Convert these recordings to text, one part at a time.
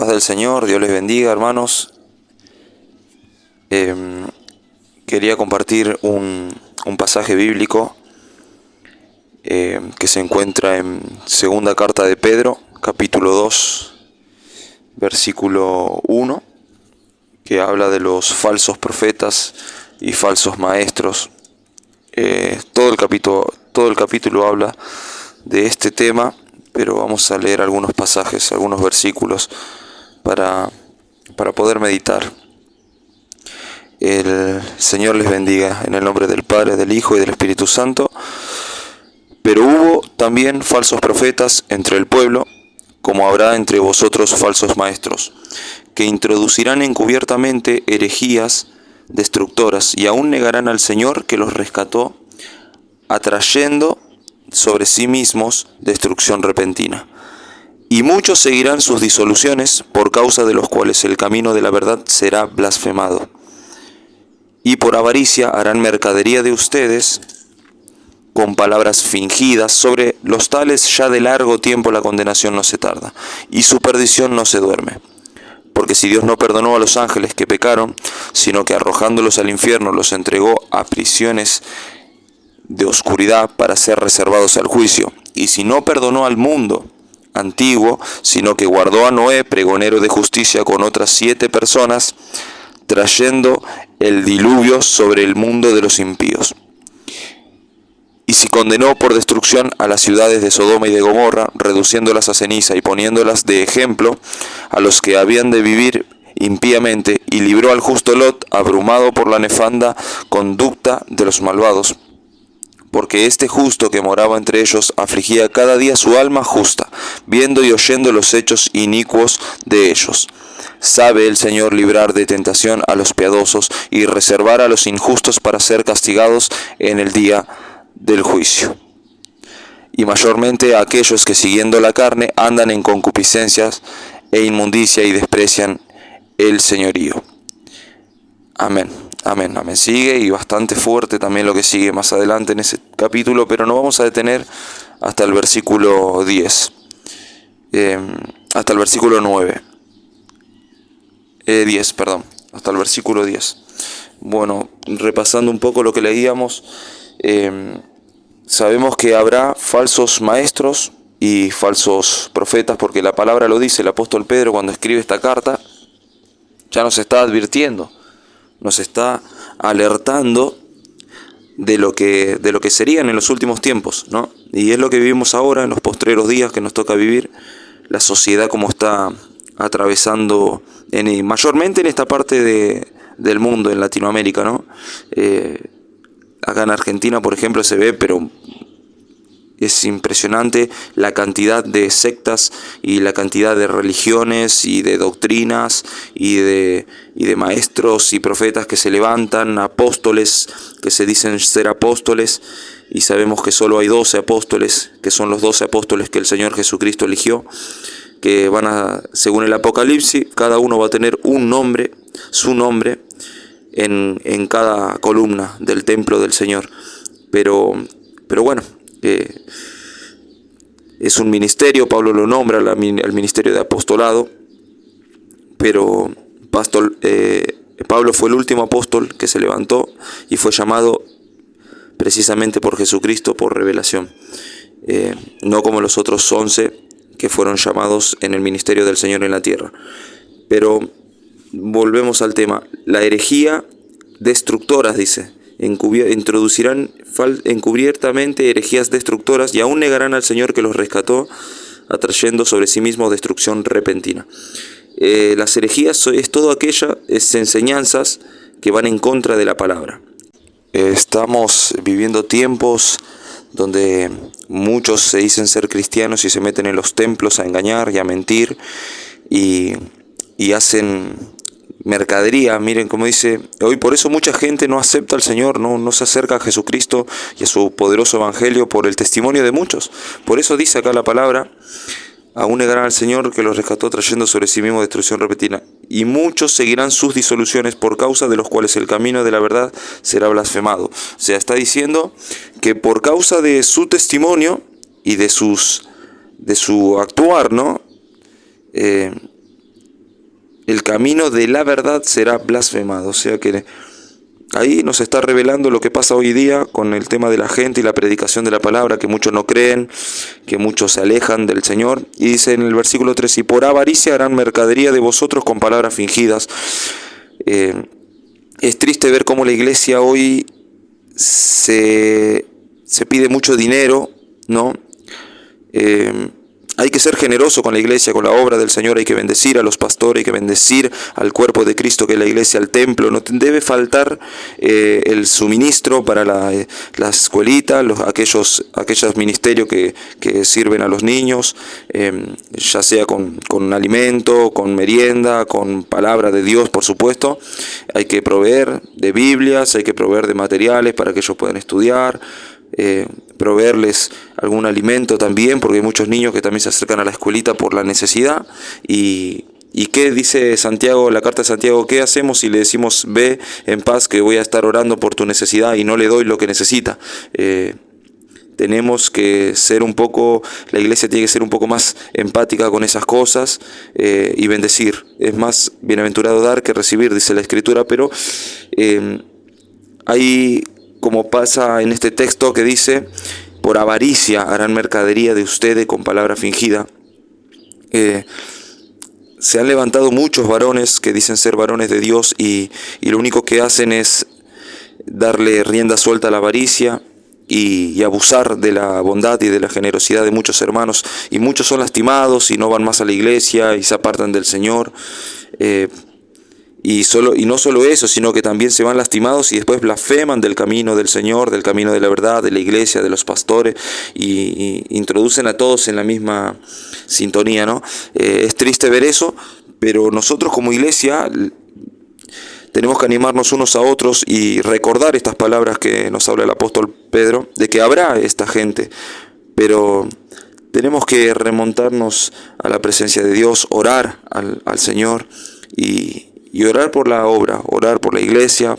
paz del Señor, Dios les bendiga, hermanos. Quería compartir un pasaje bíblico que se encuentra en segunda carta de Pedro, capítulo 2, versículo 1, que habla de los falsos profetas y falsos maestros. Todo el capítulo habla de este tema, pero vamos a leer algunos pasajes, algunos versículos para poder meditar. El Señor les bendiga en el nombre del Padre, del Hijo y del Espíritu Santo. Pero hubo también falsos profetas entre el pueblo, como habrá entre vosotros falsos maestros, que introducirán encubiertamente herejías destructoras y aún negarán al Señor que los rescató, atrayendo sobre sí mismos destrucción repentina. Y muchos seguirán sus disoluciones, por causa de los cuales el camino de la verdad será blasfemado. Y por avaricia harán mercadería de ustedes con palabras fingidas. Sobre los tales ya de largo tiempo la condenación no se tarda, y su perdición no se duerme. Porque si Dios no perdonó a los ángeles que pecaron, sino que arrojándolos al infierno los entregó a prisiones de oscuridad para ser reservados al juicio, y si no perdonó al mundo antiguo, sino que guardó a Noé, pregonero de justicia, con otras 7 personas, trayendo el diluvio sobre el mundo de los impíos. Y si condenó por destrucción a las ciudades de Sodoma y de Gomorra, reduciéndolas a ceniza y poniéndolas de ejemplo a los que habían de vivir impíamente, y libró al justo Lot, abrumado por la nefanda conducta de los malvados, porque este justo que moraba entre ellos afligía cada día su alma justa, viendo y oyendo los hechos inicuos de ellos. Sabe el Señor librar de tentación a los piadosos y reservar a los injustos para ser castigados en el día del juicio. Y mayormente a aquellos que siguiendo la carne andan en concupiscencias e inmundicia y desprecian el señorío. Amén. Amén, amén. Sigue, y bastante fuerte también lo que sigue más adelante en ese capítulo, pero nos vamos a detener hasta el versículo 10. Hasta el versículo 9. 10, perdón. Hasta el versículo 10. Bueno, repasando un poco lo que leíamos, sabemos que habrá falsos maestros y falsos profetas, porque la palabra lo dice. El apóstol Pedro, cuando escribe esta carta, ya nos está advirtiendo, nos está alertando de lo que serían en los últimos tiempos, ¿no? Y es lo que vivimos ahora en los postreros días que nos toca vivir, la sociedad como está atravesando mayormente en esta parte del mundo, en Latinoamérica, ¿no? Acá en Argentina, por ejemplo, se ve, pero es impresionante la cantidad de sectas y la cantidad de religiones y de doctrinas y de maestros y profetas que se levantan, apóstoles que se dicen ser apóstoles, y sabemos que solo hay 12 apóstoles, que son los 12 apóstoles que el Señor Jesucristo eligió, que van a, según el Apocalipsis, cada uno va a tener un nombre, su nombre, en cada columna del templo del Señor. Pero bueno, es un ministerio. Pablo lo nombra el ministerio de apostolado, pero Pablo fue el último apóstol que se levantó y fue llamado precisamente por Jesucristo por revelación, no como los otros 11 que fueron llamados en el ministerio del Señor en la tierra. Pero volvemos al tema. La herejía destructoras, dice, introducirán encubiertamente herejías destructoras y aún negarán al Señor que los rescató, atrayendo sobre sí mismos destrucción repentina. Las herejías es todo aquellas enseñanzas que van en contra de la palabra. Estamos viviendo tiempos donde muchos se dicen ser cristianos y se meten en los templos a engañar y a mentir y hacen mercadería. Miren cómo dice hoy, por eso mucha gente no acepta al Señor, no se acerca a Jesucristo y a su poderoso evangelio por el testimonio de muchos. Por eso dice acá la palabra: aún negarán al Señor que los rescató, trayendo sobre sí mismo destrucción repentina. Y muchos seguirán sus disoluciones, por causa de los cuales el camino de la verdad será blasfemado. O sea, está diciendo que por causa de su testimonio y de su actuar, ¿no? el camino de la verdad será blasfemado. O sea que ahí nos está revelando lo que pasa hoy día con el tema de la gente y la predicación de la palabra, que muchos no creen, que muchos se alejan del Señor. Y dice en el versículo 3, y por avaricia harán mercadería de vosotros con palabras fingidas. Es triste ver cómo la iglesia hoy se pide mucho dinero, ¿no? Hay que ser generoso con la iglesia, con la obra del Señor, hay que bendecir a los pastores, hay que bendecir al cuerpo de Cristo que es la iglesia, al templo. No debe faltar el suministro para la escuelita, aquellos ministerios que sirven a los niños, ya sea con alimento, con merienda, con palabra de Dios, por supuesto. Hay que proveer de Biblias, hay que proveer de materiales para que ellos puedan estudiar. Proveerles algún alimento también, porque hay muchos niños que también se acercan a la escuelita por la necesidad. ¿Y qué dice Santiago, la carta de Santiago? ¿Qué hacemos si le decimos ve en paz que voy a estar orando por tu necesidad y no le doy lo que necesita? Tenemos que ser un poco, la iglesia tiene que ser un poco más empática con esas cosas y bendecir. Es más bienaventurado dar que recibir, dice la Escritura, pero hay, como pasa en este texto que dice, por avaricia harán mercadería de ustedes con palabra fingida. Se han levantado muchos varones que dicen ser varones de Dios y lo único que hacen es darle rienda suelta a la avaricia y abusar de la bondad y de la generosidad de muchos hermanos. Y muchos son lastimados y no van más a la iglesia y se apartan del Señor. Y no solo eso, sino que también se van lastimados y después blasfeman del camino del Señor, del camino de la verdad, de la iglesia, de los pastores, y introducen a todos en la misma sintonía, ¿no? Es triste ver eso, pero nosotros como iglesia tenemos que animarnos unos a otros y recordar estas palabras que nos habla el apóstol Pedro, de que habrá esta gente, pero tenemos que remontarnos a la presencia de Dios, orar al Señor y orar por la obra, orar por la iglesia,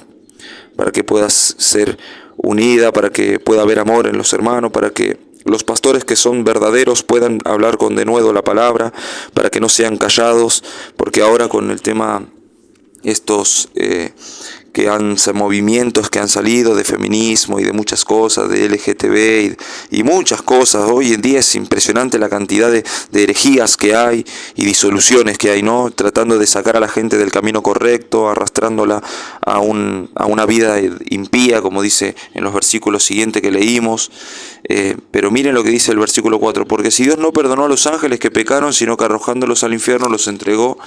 para que pueda ser unida, para que pueda haber amor en los hermanos, para que los pastores que son verdaderos puedan hablar con denuedo la palabra, para que no sean callados, porque ahora con el tema estos movimientos que han salido de feminismo y de muchas cosas, de LGTB y muchas cosas. Hoy en día es impresionante la cantidad de herejías que hay y disoluciones que hay, ¿no? Tratando de sacar a la gente del camino correcto, arrastrándola a una vida impía, como dice en los versículos siguientes que leímos. Pero miren lo que dice el versículo 4, porque si Dios no perdonó a los ángeles que pecaron, sino que arrojándolos al infierno los entregó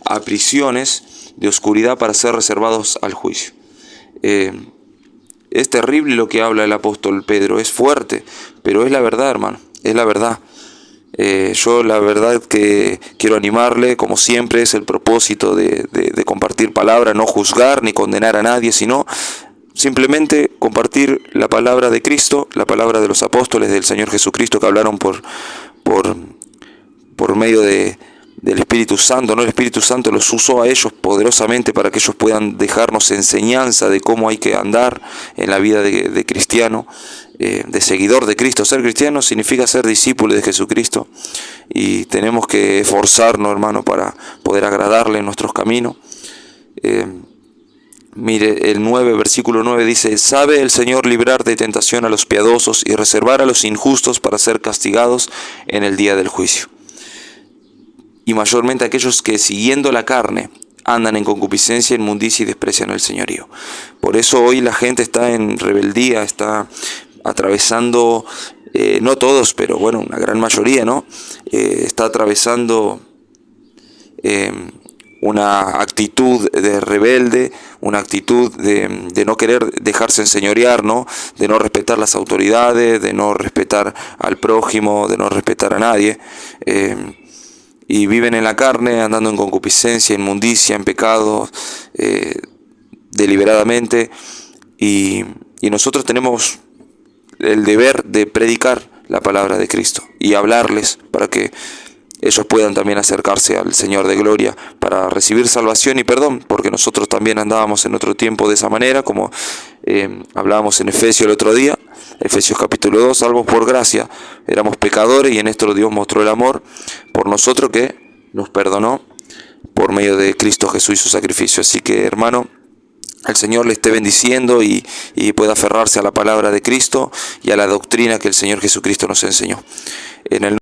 a prisiones de oscuridad para ser reservados al juicio. Es terrible lo que habla el apóstol Pedro, es fuerte, pero es la verdad, hermano, es la verdad. Yo la verdad que quiero animarle, como siempre es el propósito de compartir palabra, no juzgar ni condenar a nadie, sino simplemente compartir la palabra de Cristo, la palabra de los apóstoles del Señor Jesucristo que hablaron por medio del Espíritu Santo, ¿no? El Espíritu Santo los usó a ellos poderosamente para que ellos puedan dejarnos enseñanza de cómo hay que andar en la vida de cristiano, de seguidor de Cristo. Ser cristiano significa ser discípulo de Jesucristo y tenemos que esforzarnos, hermano, para poder agradarle en nuestros caminos. Mire, el versículo 9 dice, ¿sabe el Señor librar de tentación a los piadosos y reservar a los injustos para ser castigados en el día del juicio? Y mayormente aquellos que siguiendo la carne andan en concupiscencia, inmundicia y desprecian el señorío. Por eso hoy la gente está en rebeldía, está atravesando, no todos, pero bueno, una gran mayoría, ¿no? Está atravesando una actitud de rebelde, una actitud de no querer dejarse enseñorear, ¿no? De no respetar las autoridades, de no respetar al prójimo, de no respetar a nadie. Y viven en la carne, andando en concupiscencia, inmundicia, en pecado, deliberadamente. Y nosotros tenemos el deber de predicar la palabra de Cristo y hablarles para que ellos puedan también acercarse al Señor de gloria para recibir salvación y perdón, porque nosotros también andábamos en otro tiempo de esa manera, como hablábamos en Efesios el otro día, Efesios capítulo 2, salvos por gracia, éramos pecadores y en esto Dios mostró el amor por nosotros que nos perdonó por medio de Cristo Jesús y su sacrificio. Así que, hermano, el Señor le esté bendiciendo y pueda aferrarse a la palabra de Cristo y a la doctrina que el Señor Jesucristo nos enseñó. En el